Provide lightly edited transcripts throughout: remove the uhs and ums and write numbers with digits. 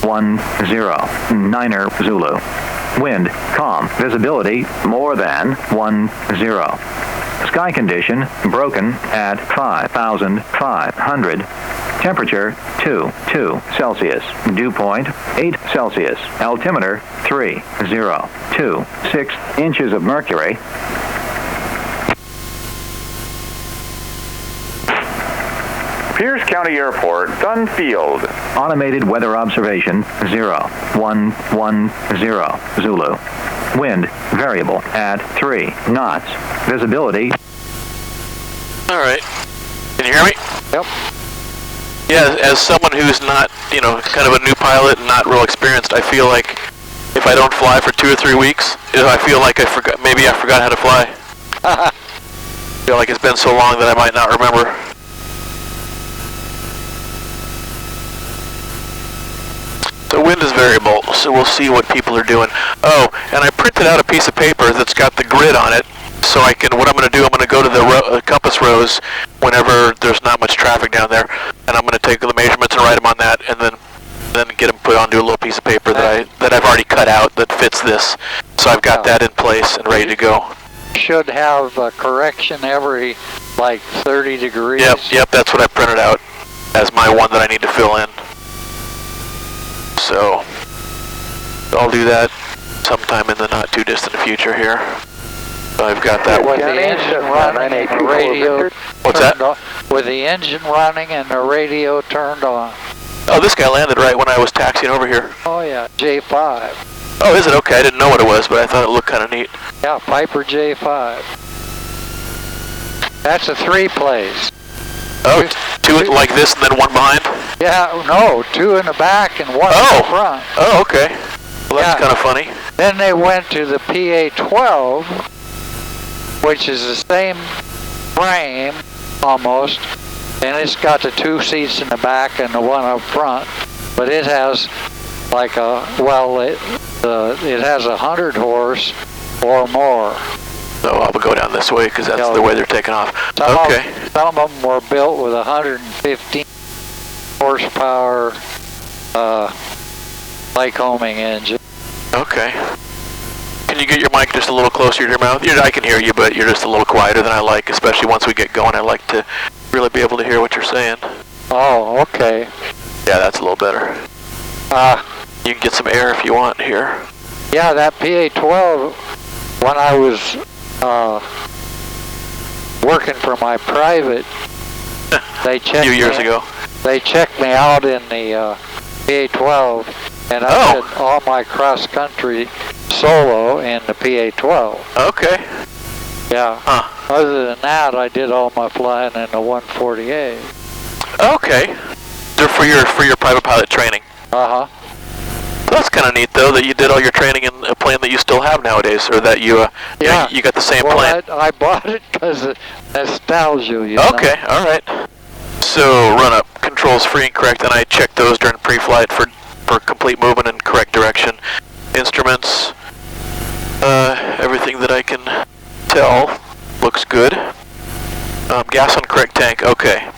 Niner Zulu. Wind calm. Visibility more than 10. Sky condition broken at 5,500. Temperature 2 Celsius. Dew point 8 Celsius. Altimeter 3026 inches of mercury. Pierce County Airport, Gun Field. Automated weather observation 0110 Zulu. Wind variable at 3 knots. Visibility. All right. Can you hear me? Yep. Yeah, as someone who's not, kind of a new pilot and not real experienced, I feel like if I don't fly for 2 or 3 weeks, I feel like I forgot how to fly. I feel like it's been so long that I might not remember. The wind is variable, so we'll see what people are doing. Oh, and I printed out a piece of paper that's got the grid on it, so what I'm going to do, I'm going to go to the compass rose whenever there's not much traffic down there, and I'm going to take the measurements and write them on that, and then get them put onto a little piece of paper that I've already cut out that fits this. So I've got that in place and ready to go. Should have a correction every, 30 degrees. Yep, that's what I printed out as my one that I need to fill in. So I'll do that sometime in the not too distant future here. So I've got that. With the engine running and the radio turned on. With the engine running and the radio turned on. Oh, this guy landed right when I was taxiing over here. Oh yeah, J5. Oh, is it? Okay, I didn't know what it was, but I thought it looked kind of neat. Yeah, Piper J5. That's a 3-place. Oh, two like this and then one behind? Yeah, no, 2 in the back and 1 in the front. Oh, okay. Well, that's kind of funny. Then they went to the PA-12, which is the same frame, almost, and it's got the 2 seats in the back and the 1 up front, but it has it has 100 horse or more. So I'll go down this way because that's the way they're taking off. Some of them were built with 115 horsepower Lycoming engine. Okay. Can you get your mic just a little closer to your mouth? I can hear you, but you're just a little quieter than I like, especially once we get going. I like to really be able to hear what you're saying. Oh, okay. Yeah, that's a little better. You can get some air if you want here. Yeah, that PA-12, when I was working for my private, they checked a few years ago. They checked me out in the PA-12, and I did all my cross-country solo in the PA-12. Okay. Yeah. Other than that, I did all my flying in the 148. Okay. They're for your private pilot training. Uh-huh. That's kind of neat, though, that you did all your training in a plane that you still have nowadays, or that you got the same plane. I bought it because of nostalgia, Okay, all right. So run up, controls free and correct, and I checked those during pre-flight for complete movement and correct direction. Instruments, everything that I can tell looks good. Gas on correct tank, okay.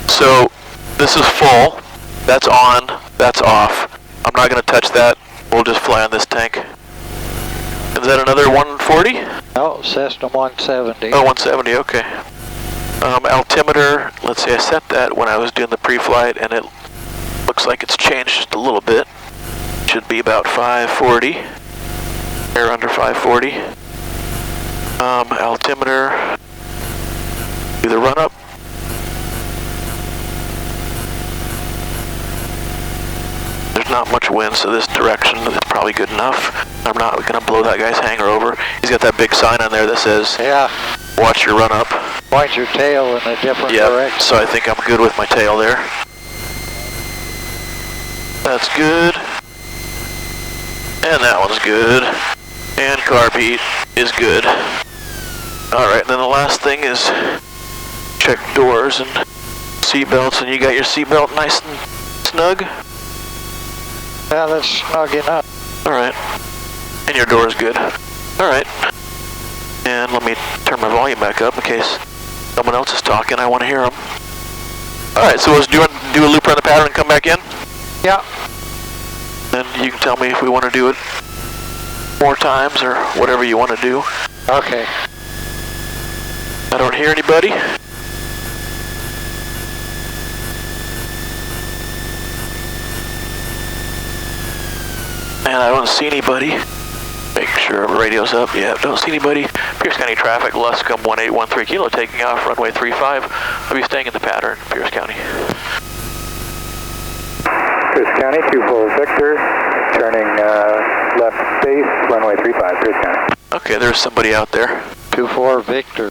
So this is full, that's on, that's off. I'm not going to touch that. We'll just fly on this tank. Is that another 140? No, Cessna 170. Oh, 170, okay. Altimeter, let's see, I set that when I was doing the pre-flight, and it looks like it's changed just a little bit. Should be about 540, or under 540. Altimeter, do the run-up. There's not much wind, so this direction is probably good enough. I'm not going to blow that guy's hangar over. He's got that big sign on there that says, watch your run up. Point your tail in a different direction. So I think I'm good with my tail there. That's good. And that one's good. And carb heat is good. Alright, and then the last thing is check doors and seat belts, and you got your seat belt nice and snug? Yeah, that's snug enough. Alright. And your door is good. Alright. And let me turn my volume back up in case someone else is talking. I want to hear them. Alright, so do you want to do a loop around the pattern and come back in? Yeah. And you can tell me if we want to do it more times or whatever you want to do. Okay. I don't hear anybody. And I don't see anybody. Make sure the radio's up. Yeah, don't see anybody. Pierce County traffic, Luscombe 1813 Kilo, taking off runway 35. I'll be staying in the pattern, Pierce County. Pierce County, 24 Victor, turning left base, runway 35, Pierce County. Okay, there's somebody out there. 24 Victor.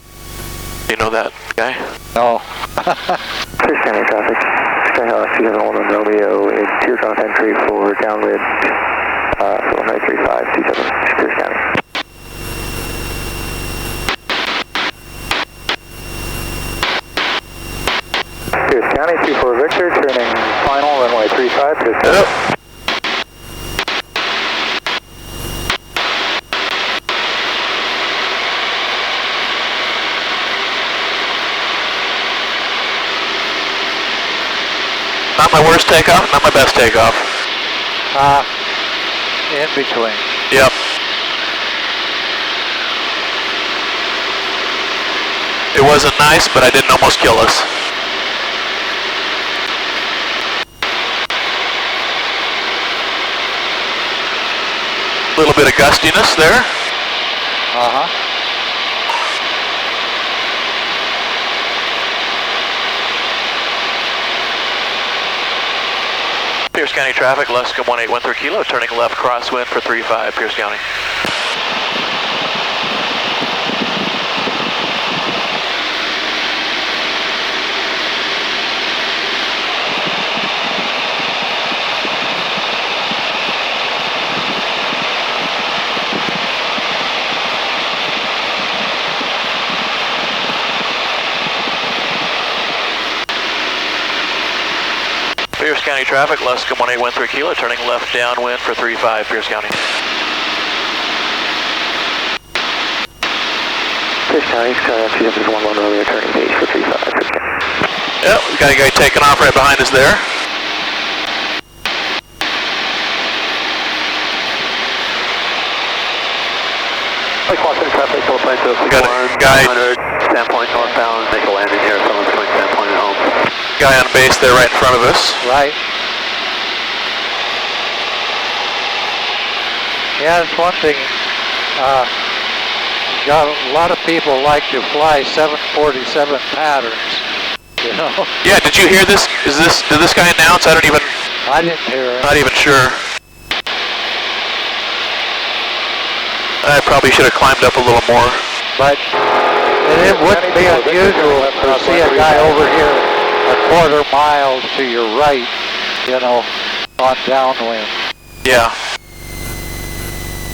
You know that guy? No. Pierce County traffic, Skyhawk 271 Romeo, in teardrop entry for downwind, runway 35, 27, Pierce County. Pierce County, 24 Victor, turning final, runway 35, Pierce County. Yep. Not my worst takeoff, not my best takeoff. In between. Yep. It wasn't nice, but I didn't almost kill us. A little bit of gustiness there. Uh-huh. Pierce County traffic, Luscombe 1813 Kilo, turning left crosswind for 35, Pierce County. Pierce County traffic, Luscombe 1813 Kilo, turning left downwind for 35, Pierce County. Pierce County, Skyhawk 271 Romeo, turning base for 35, Pierce County. Yep, we've got a guy taking off right behind us there. Washington traffic, Philippines to We got a guy, 100, standpoint northbound, make a landing here, someone between standpoint and home. guy on base there right in front of us. Right. Yeah, that's one thing. Got a lot of people like to fly 747 patterns, you know. Yeah, did you hear this? Did this guy announce? I I didn't hear it. not even sure. I probably should have climbed up a little more. But it wouldn't be unusual to see a guy over here a quarter mile to your right, you know, on downwind. Yeah.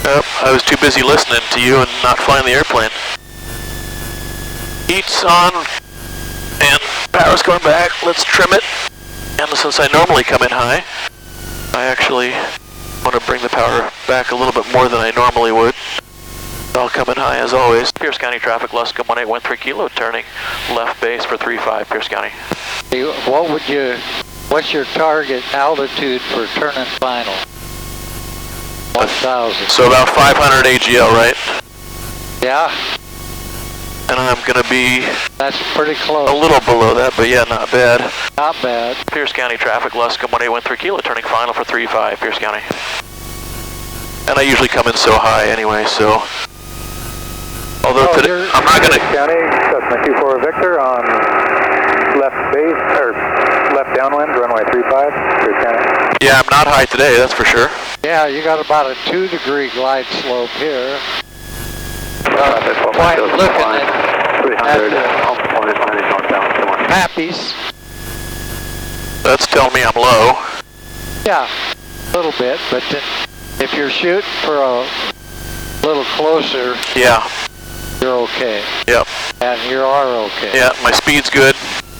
I was too busy listening to you and not flying the airplane. Heat's on and power's going back. Let's trim it. And since I normally come in high, I actually want to bring the power back a little bit more than I normally would. I'll come in high as always. Pierce County traffic, Luscombe 1813 Kilo, turning left base for 35, Pierce County. What's your target altitude for turn and final? 1,000. So about 500 AGL, right? Yeah, And I'm going to be that's pretty close. a little below that, but yeah, not bad. Not bad. Pierce County traffic, Luscombe 1813 Kilo, turning final for 35, Pierce County. And I usually come in so high anyway, so... Although today, I'm not going to... County, Cessna 24 Victor on left base, or left downwind, runway 35, Pierce County. Yeah, I'm not high today, that's for sure. Yeah, you got about a 2-degree glide slope here. Traffic, Looking at 300, home point, landing northbound, 21. Mappies. That's telling me I'm low. Yeah, a little bit, but then if you're shooting for a little closer, Yeah, you're okay. yep. And you are okay. Yeah, my speed's good.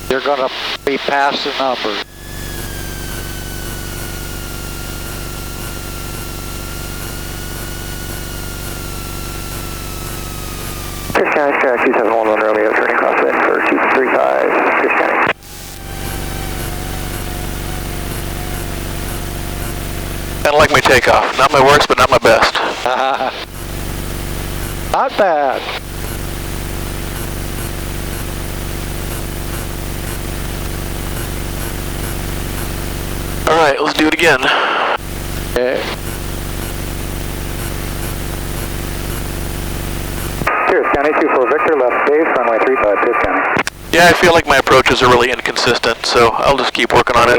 You're going to be past the number. Pierce County, Skyhawk 271 Romeo, turning crosswind for 235, Pierce County. Kind of like my takeoff. Not my worst, but not my best. Not bad. All right, let's do it again. Okay. Pierce County 24 Victor, left base, runway 35, Pierce County. Yeah, I feel like my approaches are really inconsistent, so I'll just keep working on it.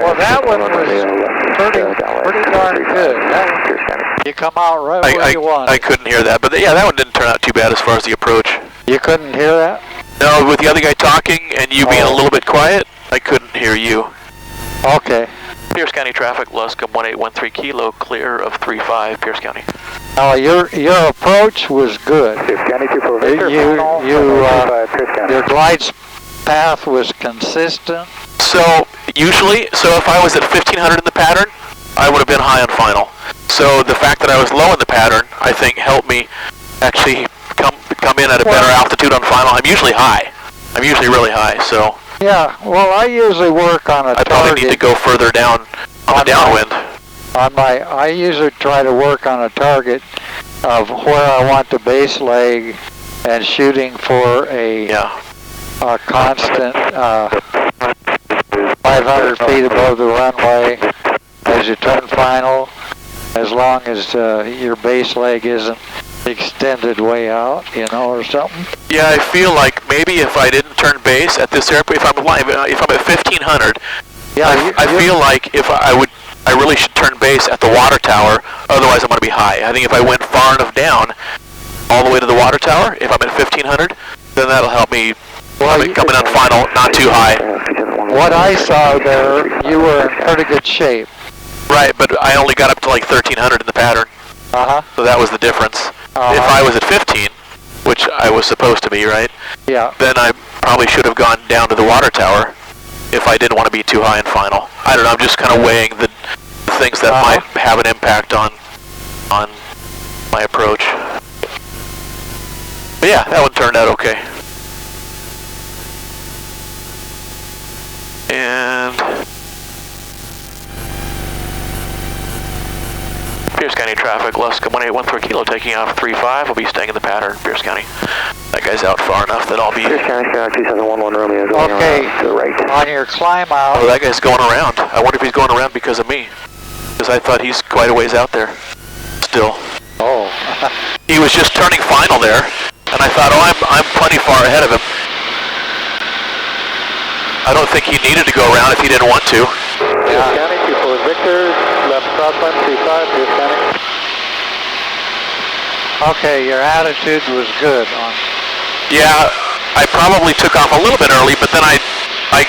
Well, that one was pretty darn good. That one, you come out right where you want. I couldn't hear that, but yeah, that one didn't turn out too bad as far as the approach. You couldn't hear that? No, with the other guy talking and you being a little bit quiet, I couldn't hear you. Okay. Pierce County traffic, Luscombe 1813 Kilo, clear of 35, Pierce County. Now your approach was good. Pierce County 24 Victor, Your glide path was consistent. So usually, if I was at 1500 in the pattern, I would have been high on final. So the fact that I was low in the pattern, I think, helped me actually come in at a better altitude on final. I'm usually high. I'm usually really high, so. Yeah, well, I usually work on a target. I probably need to go further down on the downwind. I usually try to work on a target of where I want the base leg and shooting for a constant 500 feet above the runway as you turn final, as long as your base leg isn't extended way out, or something. Yeah, I feel like maybe if I didn't turn base at this airport, if I'm at 1500, I feel like I really should turn base at the water tower. Otherwise, I'm going to be high. I think if I went far enough down, all the way to the water tower, if I'm at 1500, then that'll help me coming on final, not too high. What I saw there, you were in pretty good shape. Right, but I only got up to like 1300 in the pattern. So that was the difference. If I was at 15, which I was supposed to be, right? Yeah. Then I probably should have gone down to the water tower if I didn't want to be too high in final. I don't know, I'm just kind of weighing the things that might have an impact on my approach. But yeah, that one turned out okay. And Pierce County traffic, Luscombe 1813 Kilo, taking off 35. We'll be staying in the pattern, Pierce County. That guy's out far enough that I'll be... Pierce County, 2711 Romeo, going to the right. On your climb out... Oh, that guy's going around. I wonder if he's going around because of me. Because I thought he's quite a ways out there. Still. Oh. He was just turning final there, and I thought, I'm plenty far ahead of him. I don't think he needed to go around if he didn't want to. Pierce County, 24 Victor, left crosswind 35, Pierce County. Okay, your attitude was good. Yeah, I probably took off a little bit early, but then I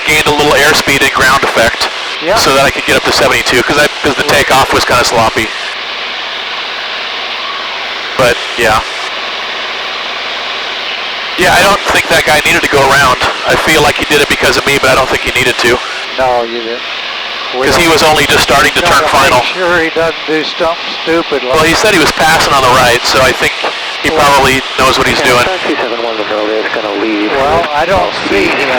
gained a little airspeed and ground effect so that I could get up to 72, because the takeoff was kind of sloppy. But, yeah. Yeah, I don't think that guy needed to go around. I feel like he did it because of me, but I don't think he needed to. No, you didn't. Because he was only just starting to turn final. Make sure he doesn't do something stupid. Well, he said he was passing on the right, so I think he probably knows what he's doing. 271 is going to leave. Well, I don't see him.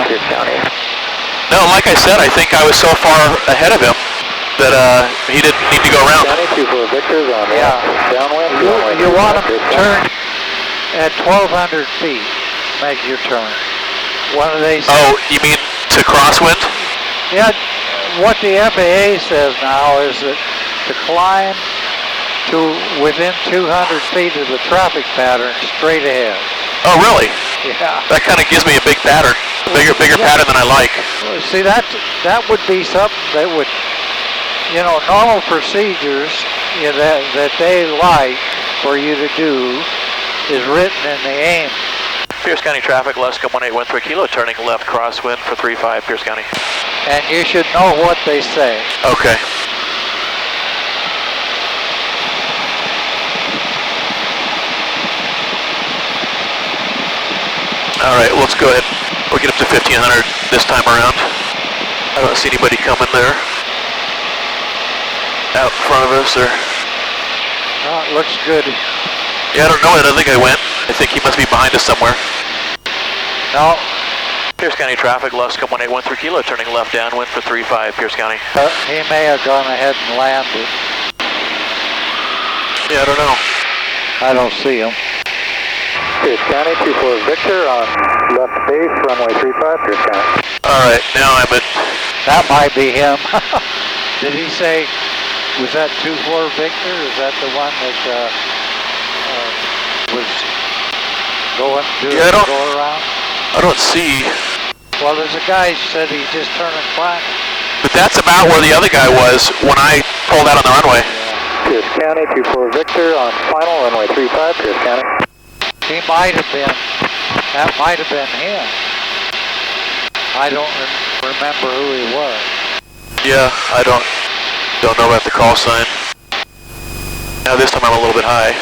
No, like I said, I think I was so far ahead of him that he didn't need to go around. Downwind. You want him to turn at 1,200 feet. Make your turn. What do they say? Oh, you mean to crosswind? Yeah, what the FAA says now is that to climb to within 200 feet of the traffic pattern straight ahead. Oh, really? Yeah. That kind of gives me a big pattern, bigger pattern than I like. See, that would be something that would, normal procedures that they like for you to do is written in the AIM. Pierce County traffic, Luscombe 1813 Kilo, turning left crosswind for 35, Pierce County. And you should know what they say. Okay. All right, let's go ahead. We'll get up to 1500 this time around. I don't see anybody coming there out in front of us, or... Oh, it looks good. Yeah, I don't know. I don't think I went. I think he must be behind us somewhere. No. Pierce County traffic, Luscombe 1813 Kilo, turning left downwind for 35, Pierce County. He may have gone ahead and landed. Yeah, I don't know. I don't see him. Pierce County, 24 Victor on left base, runway 35, Pierce County. Alright, now I'm at... That might be him. Did he say, was that 24 Victor? Is that the one that was doing the go around? I don't see... Well, there's a guy who said he's just turning flat. But that's about where the other guy was when I pulled out on the runway. Pierce County, 24 Victor on final, runway 35, Pierce County. He might have been, that might have been him. I don't remember who he was. Yeah, I don't know about the call sign. Now this time I'm a little bit high.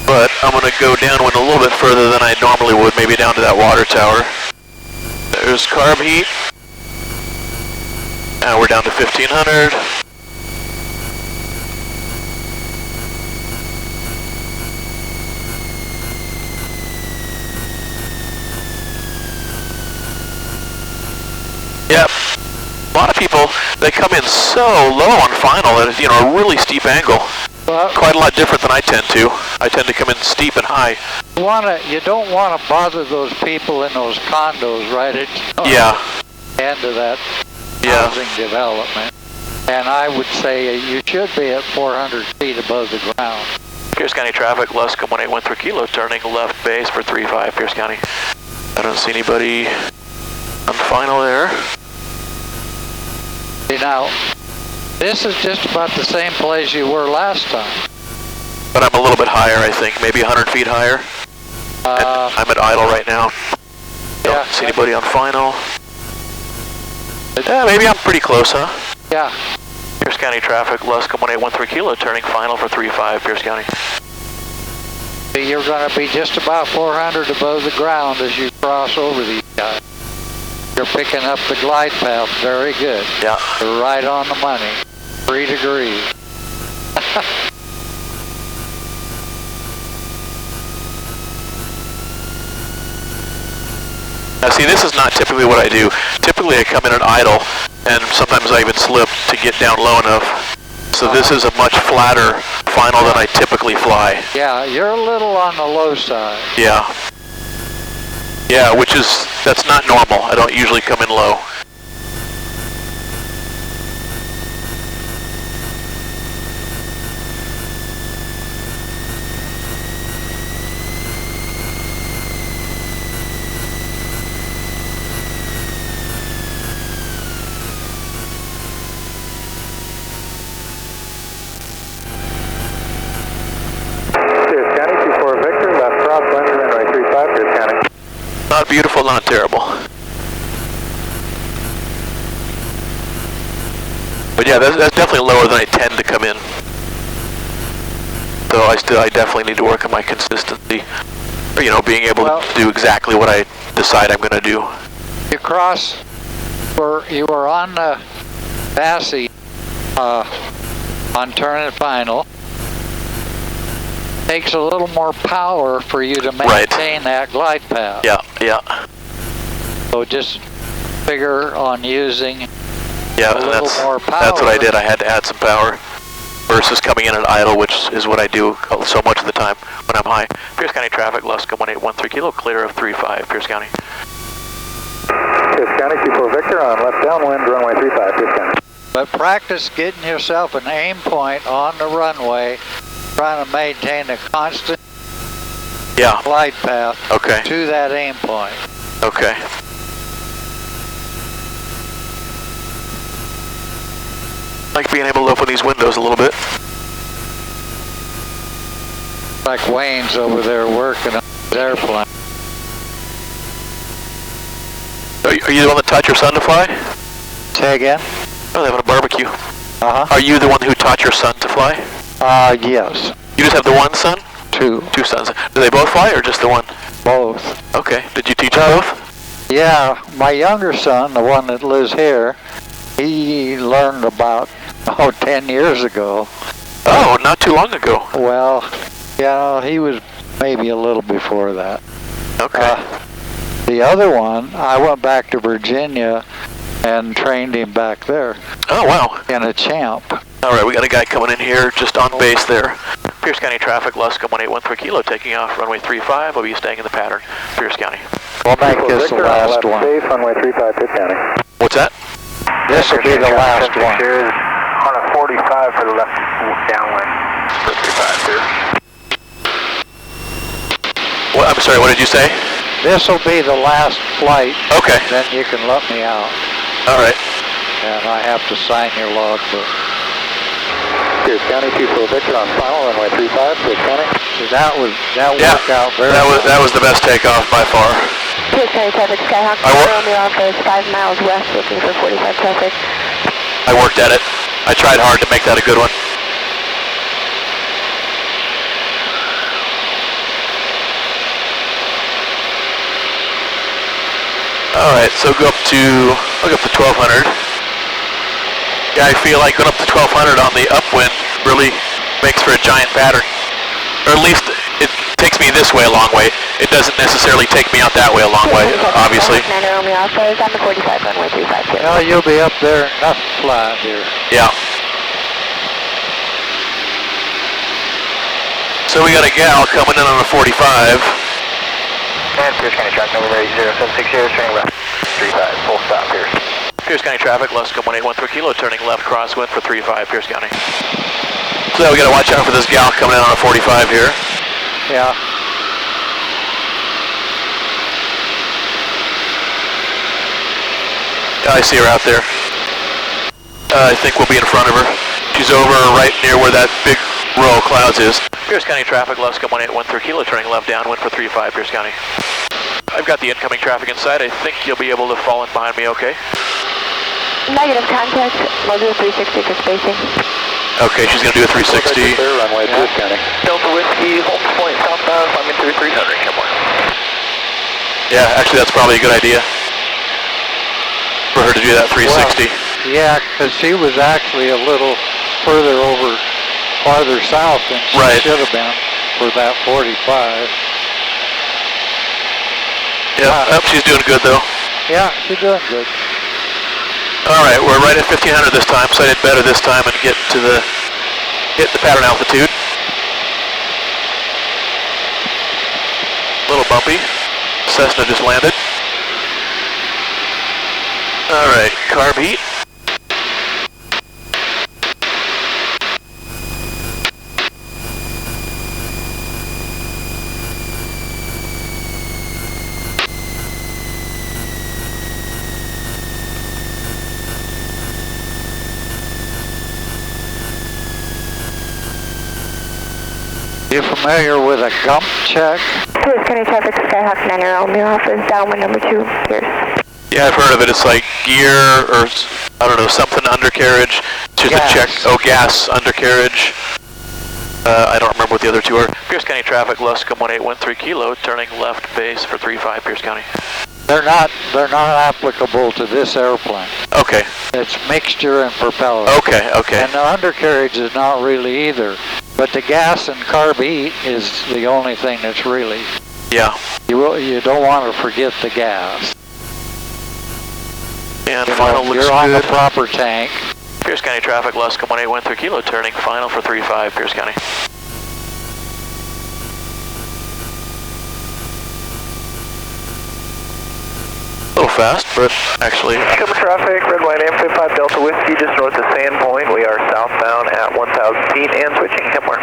But I'm going to go downwind a little bit further than I normally would, maybe down to that water tower. There's carb heat. Now we're down to 1500. Yep. A lot of people, they come in so low on final that it's, a really steep angle. Well, quite a lot different than I tend to. I tend to come in steep and high. You don't want to bother those people in those condos right at the end of that housing development. And I would say you should be at 400 feet above the ground. Pierce County traffic, Luscombe 1813 kilo, turning left base for 35, Pierce County. I don't see anybody on final there. See, now, this is just about the same place you were last time. But I'm a little bit higher, I think, maybe 100 feet higher. And I'm at idle right now. Don't see anybody on final. Yeah, maybe I'm pretty close, huh? Yeah. Pierce County traffic, Luscombe 1813 kilo, turning final for 35, Pierce County. You're going to be just about 400 above the ground as you cross over these guys. You're picking up the glide path very good. Yeah. You're right on the money. 3 degrees. Now see, this is not typically what I do. Typically I come in at idle, and sometimes I even slip to get down low enough. So this is a much flatter final than I typically fly. Yeah, you're a little on the low side. Yeah. Yeah, that's not normal. I don't usually come in low. Not beautiful, not terrible. But yeah, that's definitely lower than I tend to come in. So I definitely need to work on my consistency. Or, being able to do exactly what I decide I'm going to do. You were on the Bassy on turn and final. Takes a little more power for you to maintain that glide path. Yeah, yeah. So just figure on using a little more power. That's what I did. I had to add some power versus coming in at idle, which is what I do so much of the time when I'm high. Pierce County traffic, Luscombe 1813 kilo, clear of 35, Pierce County. Pierce County, 24 Victor on left downwind, runway 35, Pierce County. But practice getting yourself an aim point on the runway, trying to maintain a constant glide path to that aim point. Okay. I like being able to open these windows a little bit. Like Wayne's over there working on his airplane. Are you the one that taught your son to fly? Say again? Oh, they're having a barbecue. Uh-huh. Are you the one who taught your son to fly? Yes. You just have the one son? Two. Two sons. Do they both fly or just the one? Both. Okay. Did you teach them both? Yeah. My younger son, the one that lives here, he learned about, 10 years ago. Oh, not too long ago. Well, he was maybe a little before that. Okay. The other one, I went back to Virginia and trained him back there. Oh, wow. In a Champ. All right, we got a guy coming in here just on base there. Pierce County traffic, Luscombe 1813 Kilo, taking off runway 35. We'll be staying in the pattern, Pierce County. We'll make this the last one. Safe, runway 35, Pierce County. What's that? This will be the last one. On a 45 for the left downwind for 35, Pierce. What, I'm sorry, what did you say? This will be the last flight. Okay. Then you can let me out. All right. And I have to sign your logbook. Pierce County, 2 Victor on final, runway 35, Pierce County. That worked out very well. That was the best takeoff by far. Pierce County traffic, Skyhawk, Romeo Alpha is 5 miles west, looking for 45 traffic. I worked at it. I tried hard to make that a good one. All right, so look up to 1200. Yeah, I feel like going up to 1200 on the upwind really makes for a giant pattern. Or at least it takes me this way a long way. It doesn't necessarily take me out that way a long way, obviously. Romeo Alpha is on the 45 runway 35. Well, you'll be up there, nothing flying here. Yeah. So we got a gal coming in on a 45. And Pierce County track number 0760, turning left, 35, full stop, Pierce. Pierce County traffic, Luscombe 1813 Kilo, turning left crosswind for 35, Pierce County. So we gotta watch out for this gal coming in on a 45 here. Yeah. I see her out there. I think we'll be in front of her. She's over right near where that big row of clouds is. Pierce County traffic, Luscombe 1813 Kilo, turning left downwind for 35, Pierce County. I've got the incoming traffic inside. I think you'll be able to fall in behind me, okay? Negative contact, we'll do a 360 for spacing. Okay, she's gonna do a 360. Runway, Pierce County. Delta Whiskey, Holmes Point, southbound, climbing through 300, come on. Yeah, actually that's probably a good idea for her to do that 360. Well, yeah, because she was actually a little farther south than she should have been for that 45. Yeah, she's doing good though. Yeah, she's doing good. All right, we're right at 1500 this time, so I did better this time and hit the pattern altitude. A little bumpy. Cessna just landed. All right, carb heat. You familiar with a gump check? Pierce County traffic, Skyhawk 9 Romeo Alpha is downwind number 2, Pierce. Yeah, I've heard of it. It's like gear or, I don't know, something undercarriage. Just a check. Oh, gas undercarriage. I don't remember what the other two are. Pierce County traffic, Luscombe 1813 Kilo, turning left base for 35, Pierce County. They're not applicable to this airplane. Okay. It's mixture and propeller. Okay. And the undercarriage is not really either. But the gas and carb heat is the only thing that's really. Yeah. You don't want to forget the gas. And final looks good. You're on the proper tank. Pierce County traffic, Luscombe 1813 Kilo, turning final for 35, Pierce County. A little fast, but actually... Luscombe traffic, red line M55 Delta Whiskey, just north of Sandpoint. We are southbound at 1,000 feet and switching Hemler.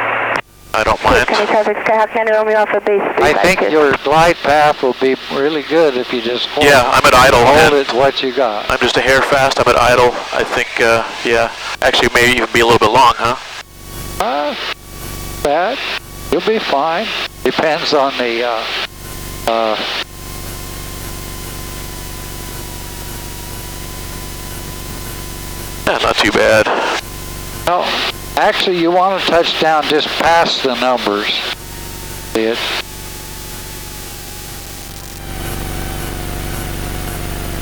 I don't mind. Pierce County traffic, Skyhawk 9 Romeo Alpha base 35. I think your glide path will be really good if you just hold, I'm at idle. hold it what you got. I'm just a hair fast. I'm at idle. I think, yeah. Actually, maybe even be a little bit long, huh? Bad. You'll be fine. Depends on the, Yeah, not too bad. no, actually you want to touch down just past the numbers.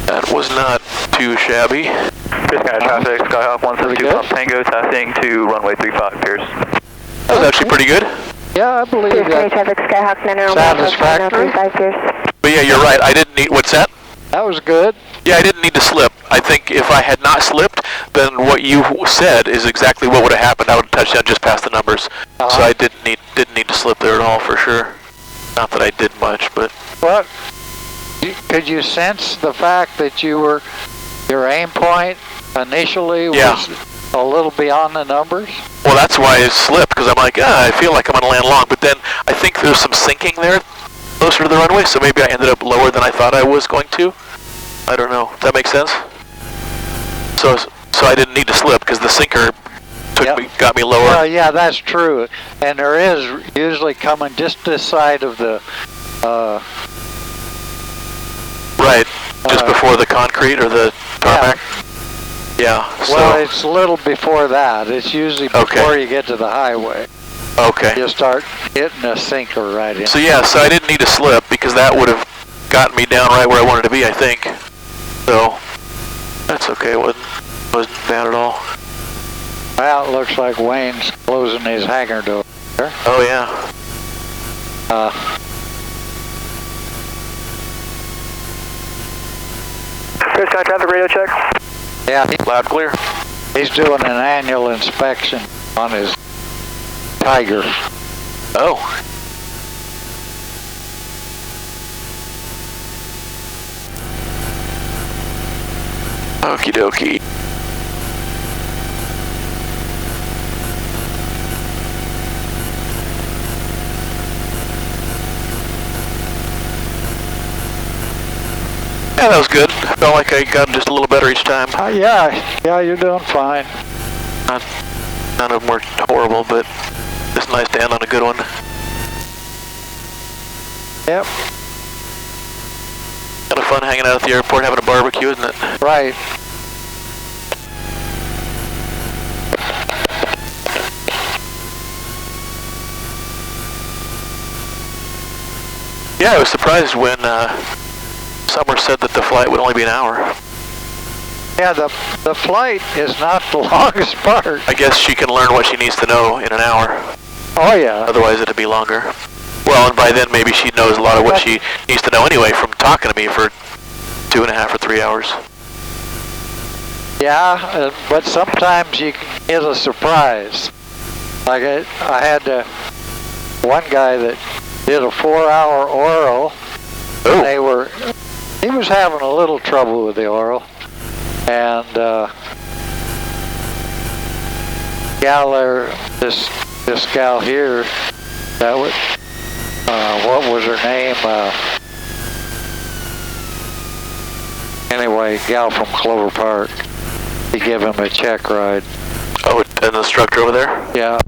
That was not too shabby. Pierce County traffic, Skyhawk 172 Pump Tango, taxiing to runway 35, Pierce. That was actually pretty good. Yeah, I believe Pierce County that. traffic, Skyhawk 9 Romeo Satisfactory. Alpha 35, Pierce. But yeah, you're right. I didn't need... What's that? That was good. Yeah, I didn't need to slip. I think if I had not slipped, then what you said is exactly what would have happened. I would have touched down just past the numbers. So I didn't need to slip there at all for sure. Not that I did much, but. Well, could you sense the fact that your aim point initially was a little beyond the numbers? Well, that's why I slipped, because I'm like, I feel like I'm going to land long. But then I think there's some sinking there closer to the runway, so maybe I ended up lower than I thought I was going to. I don't know. Does that make sense? So I didn't need to slip, because the sinker got me lower. Well, yeah, that's true. And there is usually coming just this side of the... right, just before the concrete or the tarmac? Yeah. Well, it's a little before that. It's usually before you get to the highway. Okay. You start hitting a sinker right in. So so I didn't need to slip, because that would have gotten me down right where I wanted to be, I think. So, that's okay. It wasn't bad at all. Well, it looks like Wayne's closing his hangar door there. Oh, yeah. Chris, can I traffic radio check? Yeah, Loud, clear. he's doing an annual inspection on his Tiger. Oh. Okie dokie. Yeah, that was good. I felt like I got just a little better each time. Yeah, you're doing fine. None of them were horrible, but it's nice to end on a good one. Yep. Kind of fun hanging out at the airport, having a barbecue, isn't it? Right. Yeah, I was surprised when Summer said that the flight would only be an hour. Yeah, the flight is not the longest part. I guess she can learn what she needs to know in an hour. Oh, yeah. Otherwise, it'd be longer. Well, and by then, maybe she knows a lot of what she needs to know anyway from talking to me for 2.5 or 3 hours. Yeah, but sometimes you can get a surprise. Like I had one guy that did a 4-hour oral. Oh. He was having a little trouble with the oral, and this gal here, that was what was her name? Anyway, gal from Clover Park. He gave him a check ride. Oh, an instructor over there? Yeah.